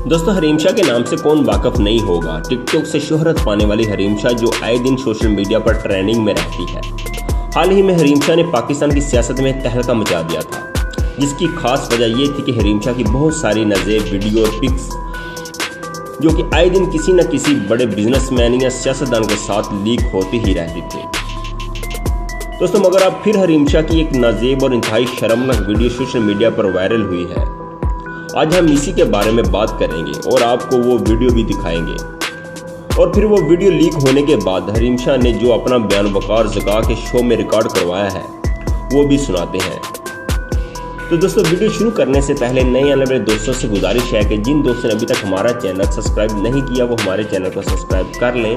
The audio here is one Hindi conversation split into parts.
दोस्तों, हरीम शाह के नाम से कौन वाकफ नहीं होगा। टिकटॉक से शोहरत पाने वाली हरीम शाह जो आए दिन सोशल मीडिया पर ट्रेंडिंग में रहती है। हाल ही में हरीम शाह ने पाकिस्तान की सियासत में तहलका मचा दिया था, जिसकी खास वजह यह थी कि हरीम शाह की बहुत सारी नज़रें, वीडियो और पिक्स जो कि आए दिन किसी न किसी बड़े बिजनेसमैन या सियासतदान के साथ लीक होती ही रहती थी। दोस्तों, मगर अब फिर हरीम शाह की एक नाजेब और इंतहाई शर्मनाक वीडियो सोशल मीडिया पर वायरल हुई है। आज हम इसी के बारे में बात करेंगे और आपको वो वीडियो भी दिखाएंगे। और फिर वो वीडियो लीक होने के बाद हरीम शाह ने जो अपना बयान वकार जगा के शो में रिकॉर्ड करवाया है वो भी सुनाते हैं। तो दोस्तों, वीडियो शुरू करने से पहले नए आने वाले दोस्तों से गुजारिश है कि जिन दोस्तों ने अभी तक हमारा चैनल सब्सक्राइब नहीं किया वो हमारे चैनल को सब्सक्राइब कर लें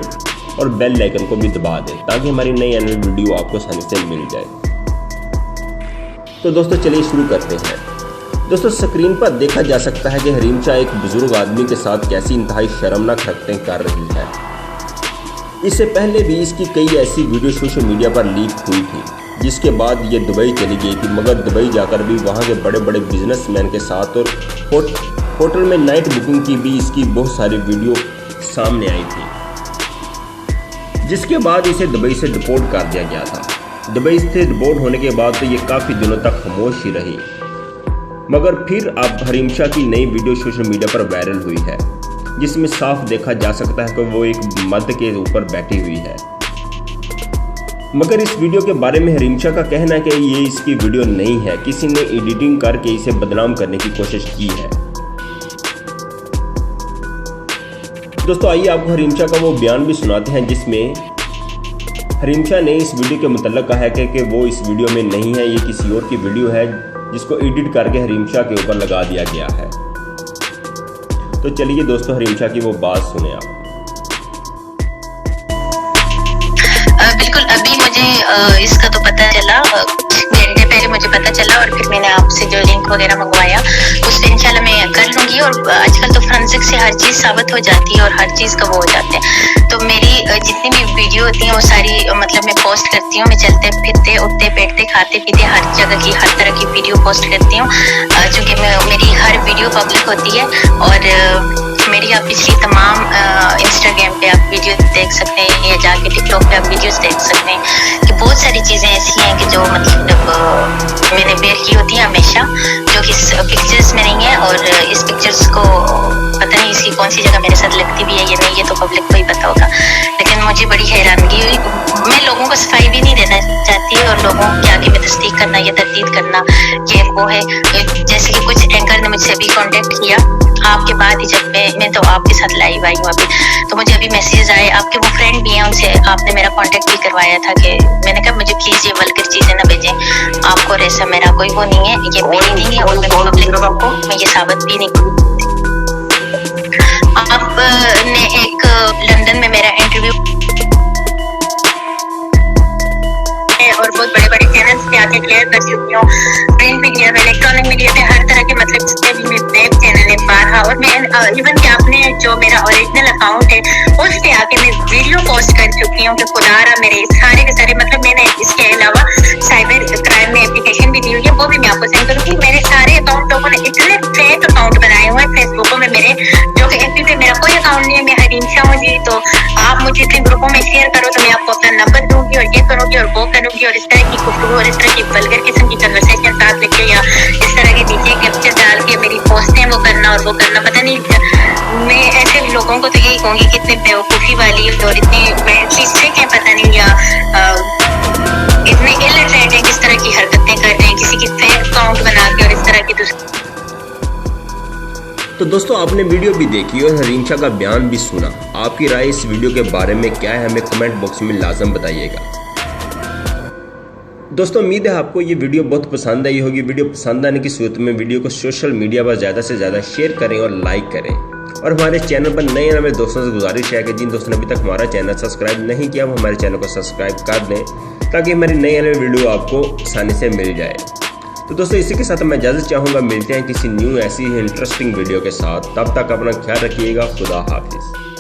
और बेल आइकन को भी दबा दें ताकि हमारी नई आने वाली वीडियो आपको आसानी से मिल जाए। तो दोस्तों, चलिए शुरू करते हैं। दोस्तों, स्क्रीन पर देखा जा सकता है कि हरीम शाह एक बुजुर्ग आदमी के साथ कैसी इंतहाई शर्मनाक हरकतें कर रही है। इससे पहले भी इसकी कई ऐसी वीडियो सोशल मीडिया पर लीक हुई थी, जिसके बाद ये दुबई चली गई थी, मगर दुबई जाकर भी वहाँ के बड़े बड़े बिजनेसमैन के साथ और होटल में नाइट बुकिंग की भी इसकी बहुत सारी वीडियो सामने आई थी, जिसके बाद इसे दुबई से डिपोर्ट कर दिया गया था। दुबई से डिपोर्ट होने के बाद तो ये काफ़ी दिनों तक खामोश ही रही, मगर फिर अब हरीम शाह की नई वीडियो सोशल मीडिया पर वायरल हुई है, जिसमें साफ देखा जा सकता है कि वो एक मर्द के ऊपर बैठी हुई है। मगर इस वीडियो के बारे में हरीम शाह का कहना है कि ये इसकी वीडियो नहीं है, किसी ने एडिटिंग करके इसे बदनाम करने की कोशिश की है। दोस्तों, आइए आपको हरीम शाह का वो बयान भी सुनाते हैं, जिसमें हरीम शाह ने इस वीडियो के मुतल्लिक़ कहा है कि वो इस वीडियो में नहीं है, ये किसी और की वीडियो है जिसको एडिट करके हरीम शाह के ऊपर लगा दिया गया है। तो चलिए दोस्तों, हरीम शाह की वो बात सुने आप। बिल्कुल, अभी मुझे इसका तो पता चला, घंटे पहले मुझे पता चला और फिर मैंने आपसे जो लिंक वगैरह मंगवाया उससे इंशाल्लाह मैं कर लूंगी। और आजकल तो फोरेंसिक से हर चीज़ साबित हो जाती है और हर चीज़ का वो हो जाते हैं। तो मेरी जितनी भी वीडियो होती हैं वो सारी मतलब मैं पोस्ट करती हूँ। मैं चलते फिरते, उठते बैठते, खाते पीते हर जगह की हर तरह की वीडियो पोस्ट करती हूँ, चूँकि मेरी हर वीडियो पब्लिक होती है। और मेरी आप पिछली तमाम इंस्टाग्राम पे आप वीडियो देख सकते हैं या जाके टिकटॉक पे आप वीडियोस देख सकते हैं कि बहुत सारी चीज़ें ऐसी हैं कि जो मतलब मैंने बेयर की होती है हमेशा, जो कि पिक्चर्स में नहीं है। और इस पिक्चर्स को पता नहीं इसकी कौन सी जगह मेरे साथ लगती भी है या नहीं, ये तो पब्लिक को ही पता होगा। लेकिन मुझे बड़ी हैरानगी हुई, मैं लोगों को सफाई भी नहीं देना चाहती और लोगों के आगे में तस्दीक करना या तरदीद करना ये वो है। जैसे कि कुछ एंकर ने मुझसे अभी कॉन्टेक्ट किया आपके बाद ही, जब मैं तो आपके साथ लाइव आई हूँ अभी, तो मुझे अभी मैसेज आए, आपके वो फ्रेंड भी हैं, उनसे आपने मेरा कांटेक्ट भी करवाया था कि मैंने कहा मुझे प्लीज ये वल्गर चीजें ना भेजें आपको, और ऐसा मेरा कोई वो नहीं है, ये मेरी नहीं है और मैं पब्लिक को मैं ये साबित भी नहीं करूँ। आपने एक लंदन में मेरा इंटरव्यू और बहुत बड़े बड़े चैनल्स पे आके क्लियर कर चुकी हूँ, प्रिंट मीडिया में, इलेक्ट्रॉनिक मीडिया पे, हर तरह के मतलब जितने भी मेरे वेब चैनल है बारहा। और मैं इवन कि आपने जो मेरा ओरिजिनल अकाउंट है उस पे आके मैं वीडियो पोस्ट कर चुकी हूँ कि खुदारा मेरे सारे के सारे मतलब मैंने इसके अलावा साइबर क्राइम में एप्लीकेशन भी दी हुई है, वो भी मैं आपको सेंड करूँगी। मेरे सारे अकाउंट लोगों ने इतने फेक अकाउंट बनाए हुए हैं फेसबुक में मेरे, जो कि एफ पे मेरा कोई अकाउंट नहीं है। मैं हरीम शाह हूँ जी, तो आप मुझे इतने ग्रुपों में शेयर करो तो मैं आपको अपना नंबर दूंगी और ये करूँगी और वो करूँगी, और इस तरह की गुफ्तगू और इस तरह की वल्गर किस्म की कन्वर्सेशन साथ लेके या इस तरह के नीचे कैप्चर डाल के मेरी पोस्टें वो करना और वो करना, पता नहीं। मैं ऐसे लोगों को तो यही कहूँगी कि इतने बेवकूफ़ी वाली और इतनी सिक है पता नहीं, या इतने इलिटरेट है, किस तरह की हरकतें करते हैं, किसी की फेक अकाउंट बना के और इस तरह की। तो दोस्तों, आपने वीडियो भी देखी और हरीम शाह का बयान भी सुना। आपकी राय इस वीडियो के बारे में क्या है, हमें कमेंट बॉक्स में लाजम बताइएगा। दोस्तों, उम्मीद है आपको ये वीडियो बहुत पसंद आई होगी। वीडियो पसंद आने की सूरत में वीडियो को सोशल मीडिया पर ज़्यादा से ज़्यादा शेयर करें और लाइक करें। और हमारे चैनल पर नए आने दोस्तों से गुजारिश है कि जिन दोस्तों ने अभी तक हमारा चैनल सब्सक्राइब नहीं किया वो हमारे चैनल को सब्सक्राइब कर दें ताकि हमारी नई आने वीडियो आपको आसानी से मिल जाए। तो दोस्तों, इसी के साथ मैं इजाज़त चाहूँगा, मिलते हैं किसी न्यू ऐसी इंटरेस्टिंग वीडियो के साथ। तब तक अपना ख्याल रखिएगा। खुदा हाफिज़।